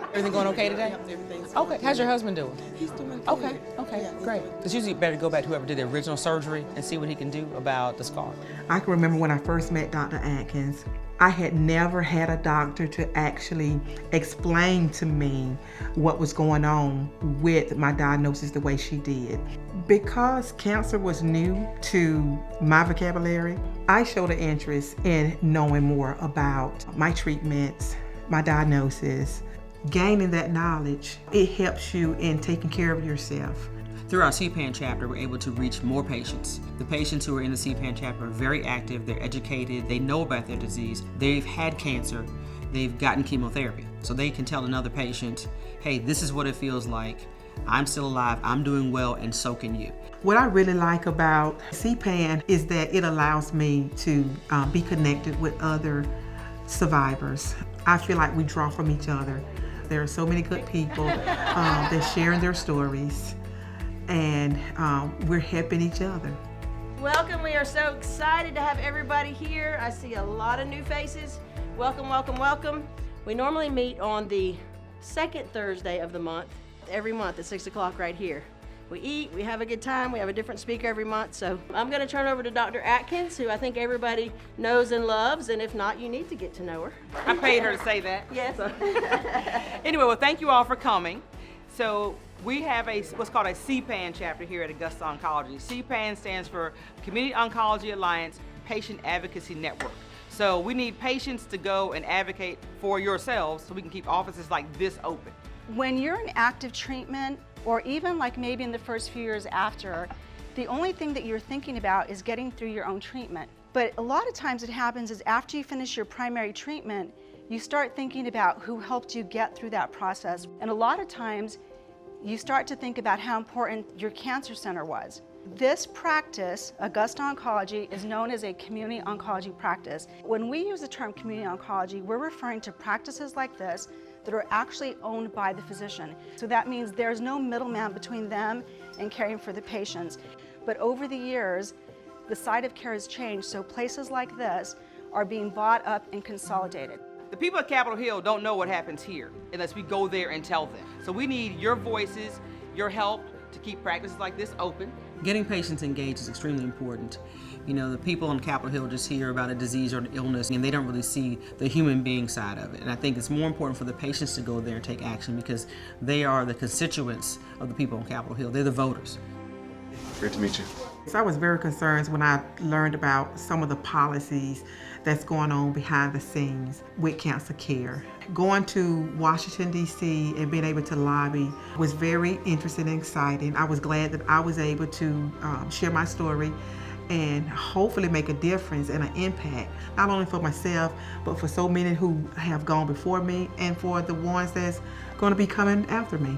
Everything going okay today? Everything's Okay. How's your husband doing? He's doing good. Okay. Okay. Yeah, he's Great. doing It's usually better to go back to whoever did the original surgery and see what he can do about the scar. I can remember when I first met Dr. Atkins, I had never had a doctor to actually explain to me what was going on with my diagnosis the way she did. Because cancer was new to my vocabulary, I showed an interest in knowing more about my treatments, my diagnosis. Gaining that knowledge, it helps you in taking care of yourself. Through our CPAN chapter, we're able to reach more patients. The patients who are in the CPAN chapter are very active, they're educated, they know about their disease, they've had cancer, they've gotten chemotherapy. So they can tell another patient, hey, this is what it feels like, I'm still alive, I'm doing well, and so can you. What I really like about CPAN is that it allows me to be connected with other survivors. I feel like we draw from each other. There are so many good people that sharing their stories, and we're helping each other. Welcome, we are so excited to have everybody here. I see a lot of new faces. Welcome, welcome, welcome. We normally meet on the second Thursday of the month, every month at 6 o'clock right here. We eat, we have a good time, we have a different speaker every month. So I'm gonna turn over to Dr. Atkins, who I think everybody knows and loves, and if not, you need to get to know her. I paid her to say that. Yes. Anyway, well, thank you all for coming. So we have what's called a CPAN chapter here at Augusta Oncology. CPAN stands for Community Oncology Alliance Patient Advocacy Network. So we need patients to go and advocate for yourselves so we can keep offices like this open. When you're in active treatment, or even like maybe in the first few years after, the only thing that you're thinking about is getting through your own treatment. But a lot of times it happens is after you finish your primary treatment, you start thinking about who helped you get through that process. And a lot of times you start to think about how important your cancer center was. This practice, Augusta Oncology, is known as a community oncology practice. When we use the term community oncology, we're referring to practices like this that are actually owned by the physician. So that means there's no middleman between them and caring for the patients. But over the years, the site of care has changed, so places like this are being bought up and consolidated. The people at Capitol Hill don't know what happens here unless we go there and tell them. So we need your voices, your help to keep practices like this open. Getting patients engaged is extremely important. You know, the people on Capitol Hill just hear about a disease or an illness and they don't really see the human being side of it. And I think it's more important for the patients to go there and take action because they are the constituents of the people on Capitol Hill. They're the voters. Great to meet you. So I was very concerned when I learned about some of the policies that's going on behind the scenes with cancer care. Going to Washington, D.C. and being able to lobby was very interesting and exciting. I was glad that I was able to share my story and hopefully make a difference and an impact, not only for myself, but for so many who have gone before me and for the ones that's going to be coming after me.